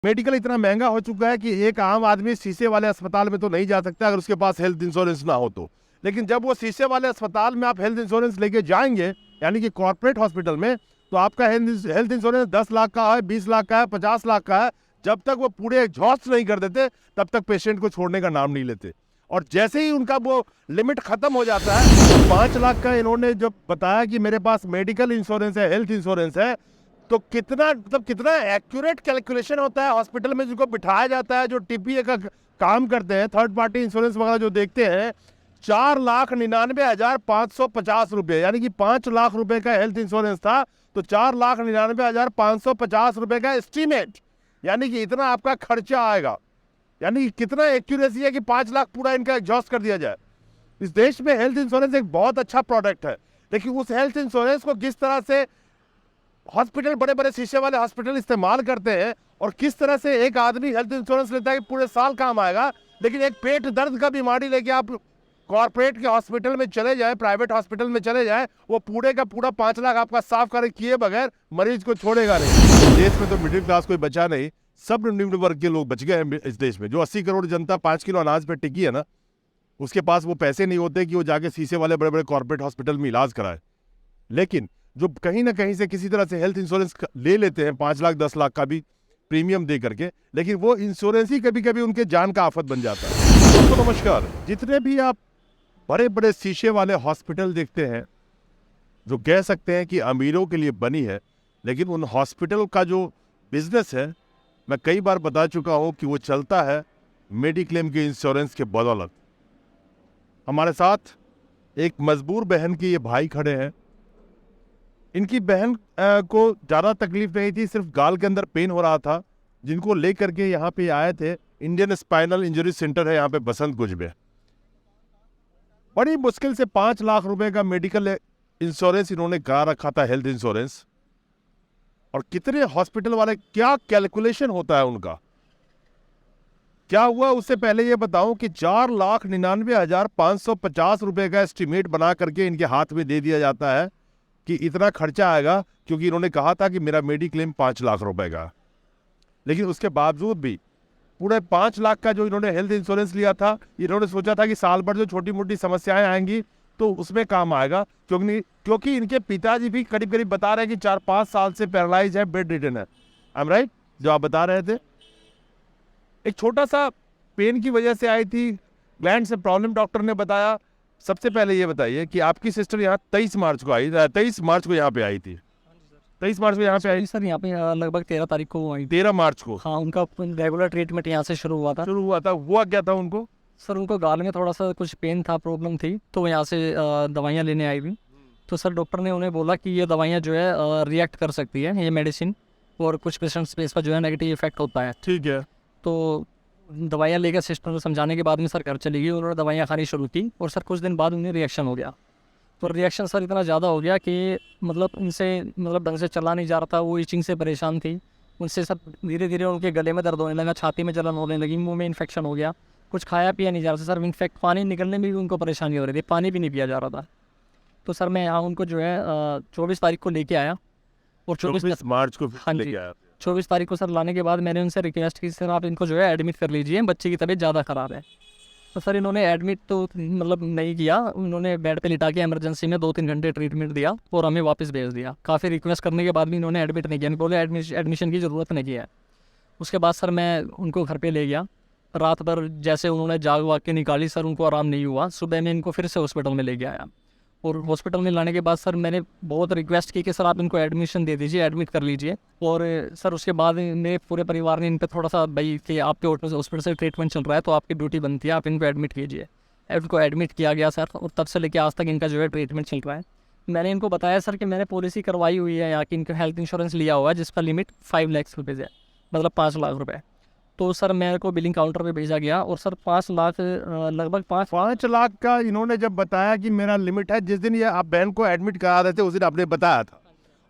Medical इतना महंगा हो चुका है कि एक आम आदमी शीशे वाले अस्पताल में तो नहीं जा सकता अगर उसके पास हेल्थ इंश्योरेंस ना हो तो। लेकिन जब वो शीशे वाले अस्पताल में आप हेल्थ इंश्योरेंस लेके जाएंगे, यानी कि कॉर्पोरेट हॉस्पिटल में, तो आपका हेल्थ इंश्योरेंस 10 लाख का है, 20 लाख का है, 50 लाख का है। जब तक वो पूरे एग्जॉस्ट नहीं कर देते तब तक पेशेंट को छोड़ने का नाम नहीं लेते। और जैसे ही उनका वो लिमिट खत्म हो जाता है, 5 लाख का इन्होंने जब बताया कि मेरे पास मेडिकल इंश्योरेंस है, हेल्थ इंश्योरेंस है, तो कितना एक्यूरेट कैलकुलेशन होता है हॉस्पिटल में, जिनको बिठाया जाता है, जो टीपीए का काम करते हैं, थर्ड पार्टी इंश्योरेंस वगैरह जो देखते हैं। 4,99,550 रुपये, यानी कि 5 लाख रुपए का हेल्थ इंश्योरेंस था तो 4,99,550 रुपये का एस्टीमेट, यानी कि इतना आपका खर्चा आएगा। यानी कि कितना एक्यूरेसी है कि 5 लाख पूरा इनका एग्जॉस्ट कर दिया जाए। इस देश में हेल्थ इंश्योरेंस एक बहुत अच्छा प्रोडक्ट है, लेकिन उस हेल्थ इंश्योरेंस को किस तरह से हॉस्पिटल, बड़े बड़े शीशे वाले हॉस्पिटल इस्तेमाल करते हैं, और किस तरह से एक आदमी हेल्थ इंश्योरेंस लेता है कि पूरे साल काम आएगा, लेकिन एक पेट दर्द का बीमारी लेके आप कॉर्पोरेट के हॉस्पिटल में चले जाए, प्राइवेट हॉस्पिटल में चले जाए, वो पूरे का पूरा 5 लाख आपका साफ कर किए बगैर मरीज को छोड़ेगा नहीं। देश में तो मिडिल क्लास कोई बचा नहीं, सब निम्न वर्ग के लोग बच गए हैं इस देश में। जो 80 करोड़ जनता 5 किलो अनाज पे टिकी है ना, उसके पास वो पैसे नहीं होते कि वो जाके शीशे वाले बड़े बड़े कॉर्पोरेट हॉस्पिटल में इलाज कराए। लेकिन जो कहीं ना कहीं से किसी तरह से हेल्थ इंश्योरेंस ले लेते हैं 5 लाख 10 लाख का भी प्रीमियम दे करके, लेकिन वो इंश्योरेंस ही कभी कभी उनके जान का आफत बन जाता है। दोस्तों नमस्कार। जितने भी आप बड़े बड़े शीशे वाले हॉस्पिटल देखते हैं, जो कह सकते हैं कि अमीरों के लिए बनी है, लेकिन उन हॉस्पिटल का जो बिजनेस है, मैं कई बार बता चुका हूं कि वो चलता है मेडिक्लेम के इंश्योरेंस के बदौलत। हमारे साथ एक मजबूर बहन के ये भाई खड़े हैं। इनकी बहन को ज़्यादा तकलीफ नहीं थी, सिर्फ गाल के अंदर पेन हो रहा था, जिनको लेकर के यहाँ पे आए थे। इंडियन स्पाइनल इंजरी सेंटर है यहाँ पे बसंत कुंज में। बड़ी मुश्किल से 5 लाख रुपए का मेडिकल इंश्योरेंस इन्होंने करा रखा था, हेल्थ इंश्योरेंस। और कितने हॉस्पिटल वाले, क्या कैलकुलेशन होता है उनका। क्या हुआ उससे पहले ये बताऊं कि 4,99,550 रुपए का एस्टीमेट बना करके इनके हाथ में दे दिया जाता है कि इतना खर्चा आएगा, क्योंकि इन्होंने कहा था कि मेरा मेडिक्लेम 5 लाख रुपए का। लेकिन उसके बावजूद भी पूरे 5 लाख का जो इन्होंने हेल्थ इंश्योरेंस लिया था, इन्होंने सोचा था कि साल भर जो छोटी मोटी समस्याएं आएंगी तो उसमें काम आएगा, क्योंकि इनके पिताजी भी करीब करीब बता रहे हैं कि 4-5 साल से पैरालाइज है, बेड रिडन है। आई एम राइट, जो आप बता रहे थे। एक छोटा सा पेन की वजह से आई थी, ग्लैंड से प्रॉब्लम, डॉक्टर ने बताया। सबसे पहले ये बताइए कि आपकी सिस्टर यहाँ 23 मार्च को आई, 23 मार्च को यहाँ पे आई थी। 23 मार्च को यहाँ पे आई सर। यहाँ पे लगभग 13 तारीख को आई। 13 मार्च को? हाँ, उनका रेगुलर ट्रीटमेंट यहाँ से शुरू हुआ था। हुआ क्या था उनको? सर उनको गाल में थोड़ा सा कुछ पेन था, प्रॉब्लम थी, तो यहाँ से दवाइयाँ लेने आई हुई। तो सर डॉक्टर ने उन्हें बोला कि ये दवाइयाँ जो है रिएक्ट कर सकती है, ये मेडिसिन, और कुछ पेशेंट्स पे इस पर जो है नेगेटिव इफेक्ट होता है। ठीक है। तो दवाइयाँ लेकर सिस्टर को समझाने के बाद में सर घर चली गई, उन्होंने दवाइयाँ खानी शुरू की, और सर कुछ दिन बाद उन्हें रिएक्शन हो गया। तो रिएक्शन सर इतना ज़्यादा हो गया कि मतलब उनसे ढंग से चला नहीं जा रहा था, वो इचिंग से परेशान थी। उनसे सर धीरे धीरे उनके गले में दर्द होने लगा, छाती में जलन होने लगी, मुंह में इन्फेक्शन हो गया, कुछ खाया पिया नहीं जा रहा था सर। इनफैक्ट पानी निकलने में भी उनको परेशानी हो रही थी, पानी भी नहीं पिया जा रहा था। तो सर मैं यहाँ उनको जो है 24 तारीख को लेके आया, और 24 मार्च को हाँ जी, 24 तारीख को सर लाने के बाद मैंने उनसे रिक्वेस्ट की, सर आप इनको जो है एडमिट कर लीजिए, बच्चे की तबीयत ज़्यादा ख़राब है। तो सर इन्होंने एडमिट तो नहीं किया, उन्होंने बेड पे लिटा के इमरजेंसी में 2-3 घंटे ट्रीटमेंट दिया और हमें वापस भेज दिया। काफ़ी रिक्वेस्ट करने के बाद भी इन्होंने एडमिट नहीं किया, बोले एडमिशन की ज़रूरत नहीं है। उसके बाद सर मैं उनको घर पे ले गया, रात भर जैसे उन्होंने जाग वाग के निकाली सर, उनको आराम नहीं हुआ। सुबह में इनको फिर से हॉस्पिटल में लेके आया, और हॉस्पिटल में लाने के बाद सर मैंने बहुत रिक्वेस्ट की कि सर आप इनको एडमिशन दे दीजिए, एडमिट कर लीजिए। और सर उसके बाद मेरे पूरे परिवार ने इन पर थोड़ा सा भाई कि आपके हॉस्पिटल से ट्रीटमेंट चल रहा है तो आपकी ड्यूटी बनती है, आप इनको एडमिट कीजिए। इनको एडमिट किया गया सर, और तब से लेकर आज तक इनका जो है ट्रीटमेंट चल रहा है। मैंने इनको बताया सर कि मैंने पॉलिसी करवाई हुई है यहाँ की, इनका हेल्थ इंश्योरेंस लिया हुआ है जिसका लिमिट 5 लाख रुपये है, मतलब 5 लाख रुपये। तो सर मेरे को बिलिंग काउंटर पे भेजा गया, और सर 5 लाख लगभग 5 लाख का इन्होंने जब बताया कि मेरा लिमिट है, जिस दिन ये आप बहन को एडमिट करा रहे थे उस दिन आपने बताया था,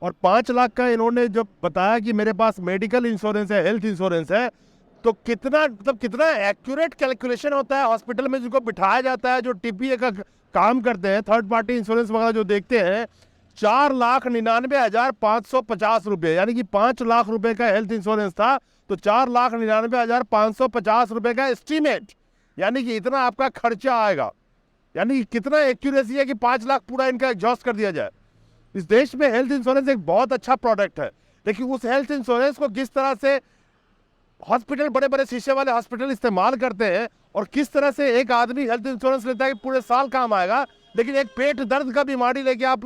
और 5 लाख का इन्होंने जब बताया कि मेरे पास मेडिकल इंश्योरेंस है, हेल्थ इंश्योरेंस है, तो कितना एक्यूरेट कैलकुलेशन होता है हॉस्पिटल में, जिनको बिठाया जाता है, जो टीपीए का काम करते हैं, थर्ड पार्टी इंश्योरेंस वगैरह जो देखते हैं। 4,99,550 रुपये, यानी कि 5 लाख रुपए का हेल्थ इंश्योरेंस था तो 4,99,550 रुपए का एस्टीमेट, यानी कि इतना आपका खर्चा आएगा। यानी कि कितना एक्यूरेसी है कि 5 लाख पूरा इनका एग्जॉस्ट कर दिया जाए। इस देश में हेल्थ इंश्योरेंस एक बहुत अच्छा प्रोडक्ट है, लेकिन उस हेल्थ इंश्योरेंस को किस तरह से हॉस्पिटल, बड़े बड़े शीशे वाले हॉस्पिटल इस्तेमाल करते हैं, और किस तरह से एक आदमी हेल्थ इंश्योरेंस लेता है कि पूरे साल काम आएगा, लेकिन एक पेट दर्द का बीमारी लेके आप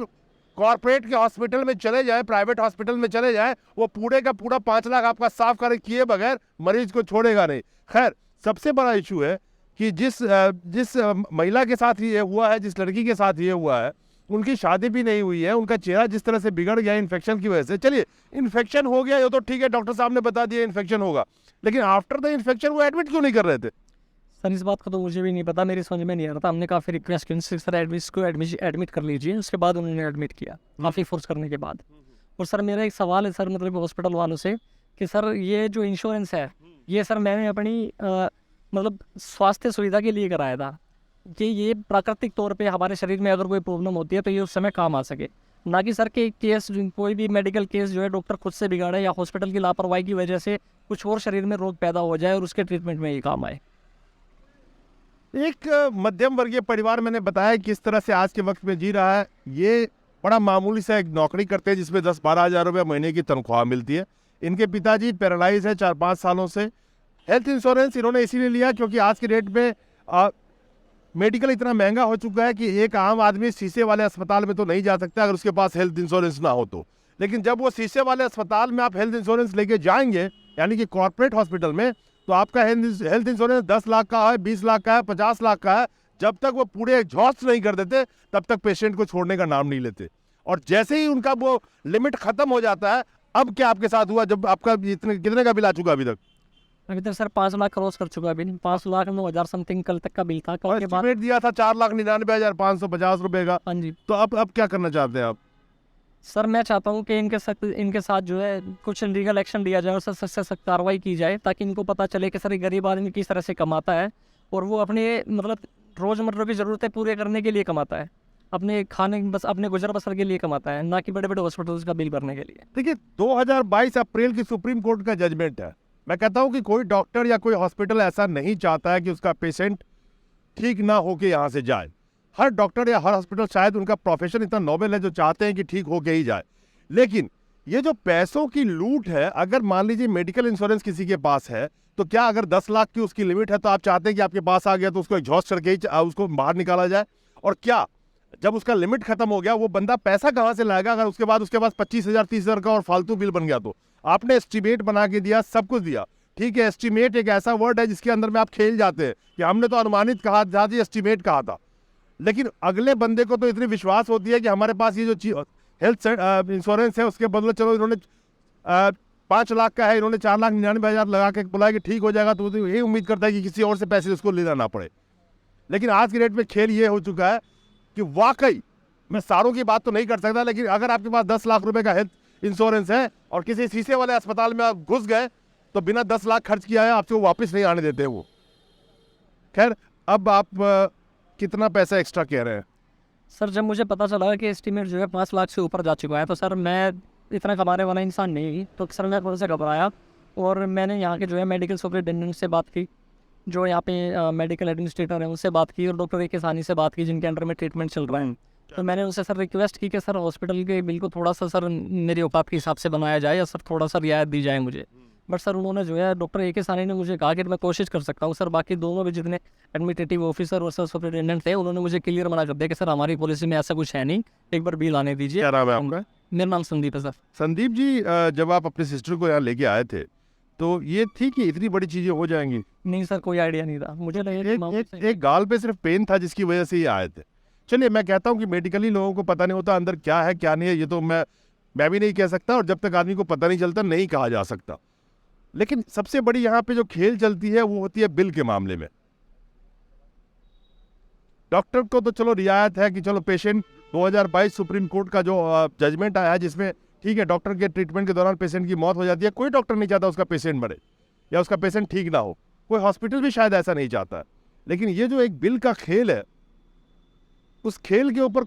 कॉर्पोरेट के हॉस्पिटल में चले जाए, प्राइवेट हॉस्पिटल में चले जाए, वो पूरे का पूरा 5 लाख आपका साफ करे किए बगैर मरीज को छोड़ेगा नहीं। खैर, सबसे बड़ा इशू है कि जिस महिला के साथ ये हुआ है, जिस लड़की के साथ ये हुआ है, उनकी शादी भी नहीं हुई है, उनका चेहरा जिस तरह से बिगड़ गया इन्फेक्शन की वजह से। चलिए, इन्फेक्शन हो गया ये तो ठीक है, डॉक्टर साहब ने बता दिया इन्फेक्शन होगा, लेकिन आफ्टर द इन्फेक्शन वो एडमिट क्यों नहीं कर रहे थे? सर इस बात का तो मुझे भी नहीं पता, मेरी समझ में नहीं आ रहा था। हमने काफ़ी रिक्वेस्ट की उनसे, सर एडमिट कर लीजिए, उसके बाद उन्होंने एडमिट किया, काफ़ी फोर्स करने के बाद। और सर मेरा एक सवाल है सर, मतलब हॉस्पिटल वालों से, कि सर ये जो इंश्योरेंस है, ये सर मैंने अपनी मतलब स्वास्थ्य सुविधा के लिए कराया था, कि ये प्राकृतिक तौर पे हमारे शरीर में अगर कोई प्रॉब्लम होती है तो ये उस समय काम आ सके, ना कि सर के केस, कोई भी मेडिकल केस जो है डॉक्टर खुद से बिगाड़े या हॉस्पिटल की लापरवाही की वजह से कुछ और शरीर में रोग पैदा हो जाए और उसके ट्रीटमेंट में ये काम आए। एक मध्यम वर्गीय परिवार, मैंने बताया किस तरह से आज के वक्त में जी रहा है। ये बड़ा मामूली सा एक नौकरी करते हैं जिसमें 10-12 हज़ार रुपये महीने की तनख्वाह मिलती है। इनके पिताजी पैरालाइज है 4-5 सालों से। हेल्थ इंश्योरेंस इन्होंने इसीलिए लिया क्योंकि आज के डेट में मेडिकल इतना महंगा हो चुका है कि एक आम आदमी शीशे वाले अस्पताल में तो नहीं जा सकता अगर उसके पास हेल्थ इंश्योरेंस ना हो तो। लेकिन जब वो शीशे वाले अस्पताल में आप हेल्थ इंश्योरेंस लेके जाएंगे, यानी कि कॉर्पोरेट हॉस्पिटल में, तो आपका हेल्थ इंश्योरेंस 10 लाख का है, 20 लाख का है, 50 लाख का है। जब तक वो पूरे एग्जॉस्ट नहीं कर देते तब तक पेशेंट को छोड़ने का नाम नहीं लेते। और जैसे ही उनका वो लिमिट खत्म हो जाता है, अब क्या आपके साथ हुआ, जब आपका कितने का बिल आ चुका अभी तक? अभी तक सर 5 लाख क्रॉस कर चुका है बिल, 5,09,000 समथिंग कल तक का बिल था। कल के बाद एस्टीमेट दिया था 4,99,550 रुपए का। हाँ जी। तो अब क्या करना चाहते हैं आप? सर मैं चाहता हूँ कि इनके साथ जो है कुछ लीगल एक्शन लिया जाए और सख्त से सख्त कार्रवाई की जाए, ताकि इनको पता चले कि सर ये गरीब आदमी किस तरह से कमाता है, और वो अपने मतलब रोज़मर्रा की ज़रूरतें पूरे करने के लिए कमाता है, अपने खाने बस अपने गुजर बसर के लिए कमाता है, ना कि बड़े बड़े हॉस्पिटल्स का बिल भरने के लिए। देखिए, 2022 अप्रैल की सुप्रीम कोर्ट का जजमेंट है। मैं कहता हूं कि कोई डॉक्टर या कोई हॉस्पिटल ऐसा नहीं चाहता है कि उसका पेशेंट ठीक ना होके यहाँ से जाए। हर डॉक्टर या हर हॉस्पिटल, शायद उनका प्रोफेशन इतना नोबेल है, जो चाहते हैं कि ठीक होके ही जाए। लेकिन ये जो पैसों की लूट है, अगर मान लीजिए मेडिकल इंश्योरेंस किसी के पास है, तो क्या अगर 10 लाख की उसकी लिमिट है तो आप चाहते हैं कि आपके पास आ गया तो उसको एग्जॉस्ट करके ही उसको बाहर निकाला जाए? और क्या जब उसका लिमिट खत्म हो गया, वो बंदा पैसा कहाँ से लाएगा अगर उसके बाद उसके पास 25,000 30,000 का और फालतू बिल बन गया? तो आपने एस्टीमेट बना के दिया, सब कुछ दिया, ठीक है। एस्टीमेट एक ऐसा वर्ड है जिसके अंदर में आप खेल जाते हैं कि हमने तो अनुमानित कहा था, एस्टीमेट कहा था। लेकिन अगले बंदे को तो इतनी विश्वास होती है कि हमारे पास ये जो हेल्थ इंश्योरेंस है उसके बदले चलो इन्होंने 5 लाख का है, इन्होंने 4,99,000 लगा के बोला कि ठीक हो जाएगा, तो यही उम्मीद करता है कि किसी और से पैसे उसको लेना ना पड़े। लेकिन आज की डेट में खेल ये हो चुका है कि वाकई, मैं सारों की बात तो नहीं कर सकता, लेकिन अगर आपके पास 10 लाख रुपए का हेल्थ इंश्योरेंस है और किसी शीशे वाले अस्पताल में आप घुस गए, तो बिना 10 लाख खर्च किया है आपसे वो वापस नहीं आने देते वो। खैर, अब आप कितना पैसा एक्स्ट्रा कह रहे हैं? सर जब मुझे पता चला कि एस्टीमेट जो है 5 लाख से ऊपर जा चुका है, तो सर मैं इतना कमाने वाला इंसान नहीं, तो सर मैं थोड़ा सा घबराया, और मैंने यहाँ के जो है मेडिकल सुपरिटेंडेंट से बात की, जो यहाँ पे मेडिकल एडमिनिस्ट्रेटर हैं उनसे बात की, और डॉक्टर ए किसानी से बात की, जिनके अंडर में ट्रीटमेंट चल रहा है। तो मैंने उनसे सर रिक्वेस्ट की कि सर हॉस्पिटल के बिल को थोड़ा सा सर मेरे औकात के हिसाब से बनाया जाए, या सर थोड़ा सा रियायत दी जाए मुझे। बट सर उन्होंने जो है, डॉक्टर ए के सानी ने मुझे कहा कि मैं कोशिश कर सकता हूँ सर। बाकी दोनों भी जितने एडमिनिस्ट्रेटिव ऑफिसर और सर सुपरिटेंडेंट थे, उन्होंने मुझे क्लियर मना कर दिया कि सर हमारी पॉलिसी में ऐसा कुछ है नहीं, एक बार बिल आने दीजिए। क्या नाम है आपका? मेरा नाम संदीप है सर। संदीप जी, जब आप अपने सिस्टर को यहाँ लेके आए थे, तो ये थी कि इतनी बड़ी चीजें हो जाएंगी? नहीं सर, कोई आइडिया नहीं था मुझे। एक गाल पे सिर्फ पेन था जिसकी वजह से ये आए थे। चलिए, मैं कहता हूँ कि मेडिकली लोगों को पता नहीं होता अंदर क्या है क्या नहीं है, ये तो मैं भी नहीं कह सकता, और जब तक आदमी को पता नहीं चलता नहीं कहा जा सकता। लेकिन सबसे बड़ी यहाँ पे जो खेल चलती है वो होती है बिल के मामले में। डॉक्टर को तो चलो रियायत है कि चलो पेशेंट, 2022 सुप्रीम कोर्ट का जो जजमेंट आया है जिसमें ठीक है, डॉक्टर के ट्रीटमेंट के दौरान पेशेंट की मौत हो जाती है, कोई डॉक्टर नहीं चाहता उसका पेशेंट मरे या उसका पेशेंट ठीक ना हो, कोई हॉस्पिटल भी शायद ऐसा नहीं चाहता है। लेकिन ये जो एक बिल का खेल है, उस खेल के ऊपर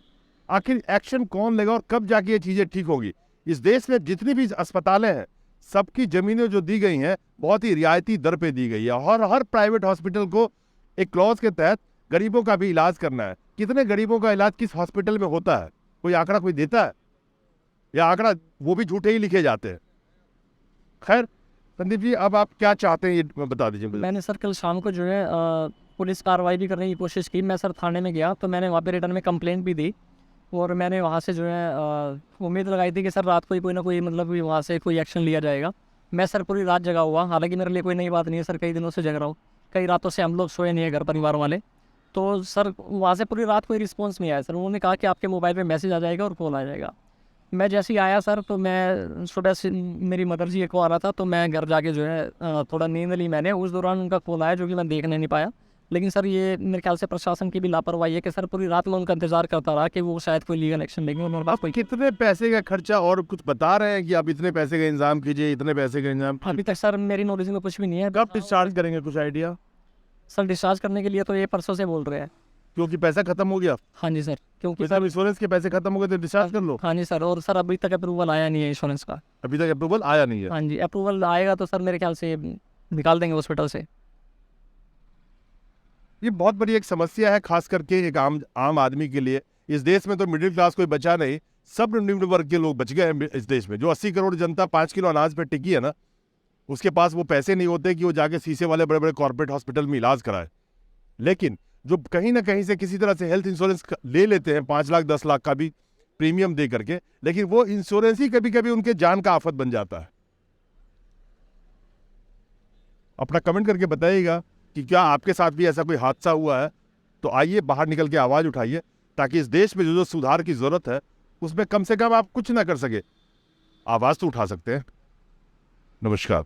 आखिर एक्शन कौन लेगा और कब जाके ये चीज़ें ठीक होगी? इस देश में जितनी भी अस्पतालें हैं, सबकी ज़मीनें जो दी गई हैं बहुत ही रियायती दर पे दी गई है और हर प्राइवेट हॉस्पिटल को एक क्लॉज के तहत गरीबों का भी इलाज करना है। कितने गरीबों का इलाज किस हॉस्पिटल में होता है, कोई आंकड़ा कोई देता है? या आंकड़ा वो भी झूठे ही लिखे जाते हैं। खैर संदीप जी, अब आप क्या चाहते हैं ये बता दीजिए मुझे। मैंने सर कल शाम को जो है पुलिस कार्रवाई भी करने की कोशिश की। मैं सर थाने में गया तो मैंने वहाँ पे रिटर्न में कंप्लेंट भी दी और मैंने वहाँ से जो है उम्मीद लगाई थी कि सर रात को ही कोई ना कोई मतलब भी वहाँ से कोई एक्शन लिया जाएगा। मैं सर पूरी रात जगा हुआ, हालांकि मेरे लिए कोई नई बात नहीं है सर, कई दिनों से जग रहा हूँ, कई रातों से हम लोग सोए नहीं है घर परिवार वाले। तो सर वहाँ से पूरी रात कोई रिस्पॉन्स नहीं आया सर। उन्होंने कहा कि आपके मोबाइल पे मैसेज आ जाएगा और कॉल आ जाएगा। मैं जैसे ही आया सर तो मैं सुबह से मेरी मदर जी को आ रहा था तो मैं घर जाके जो है थोड़ा नींद ली मैंने। उस दौरान उनका कॉल आया जो कि मैं देखने नहीं पाया। लेकिन सर ये मेरे ख्याल से प्रशासन की भी लापरवाही है कि सर पूरी रात में उनका इंतजार करता रहा कि वो शायद कोई लीगल एक्शन लेंगे। उन्होंने बात कोई कितने पैसे का खर्चा और कुछ बता रहे हैं कि आप इतने पैसे का इंतजाम कीजिए, इतने पैसे का इंतजाम? अभी तक सर मेरी नॉलेज में कुछ भी नहीं है। कब डिस्चार्ज करेंगे, कुछ आइडिया? सर डिस्चार्ज करने के लिए तो ये परसों से बोल रहे हैं। क्योंकि पैसा खत्म हो गया? हाँ जी सर, क्योंकि मतलब इंश्योरेंस के पैसे खत्म हो गए तो डिस्चार्ज कर लो। हाँ जी सर, और सर अभी तक अप्रूवल आया नहीं है इंश्योरेंस का। अभी तक अप्रूवल आया नहीं है? हाँ जी, अप्रूवल आएगा तो सर मेरे ख्याल से निकाल देंगे हॉस्पिटल से। ये बहुत बड़ी एक समस्या है, खास करके एक आम आदमी के लिए। इस देश में तो मिडिल क्लास कोई बचा नहीं, सब निम्न वर्ग के लोग बच गए हैं इस देश में। जो 80 करोड़ जनता 5 किलो अनाज पे टिकी है ना, उसके पास वो पैसे नहीं होते कि वो जाके शीशे वाले बड़े बड़े कॉर्पोरेट हॉस्पिटल में इलाज कराए। लेकिन जो कहीं ना कहीं से किसी तरह से हेल्थ इंश्योरेंस ले लेते हैं 5 लाख 10 लाख का भी प्रीमियम दे करके, लेकिन वो इंश्योरेंस ही कभी कभी उनके जान का आफत बन जाता है। अपना कमेंट करके बताइएगा कि क्या आपके साथ भी ऐसा कोई हादसा हुआ है। तो आइए बाहर निकल के आवाज़ उठाइए, ताकि इस देश में जो जो सुधार की ज़रूरत है उसमें कम से कम आप कुछ ना कर सके, आवाज़ तो उठा सकते हैं। नमस्कार।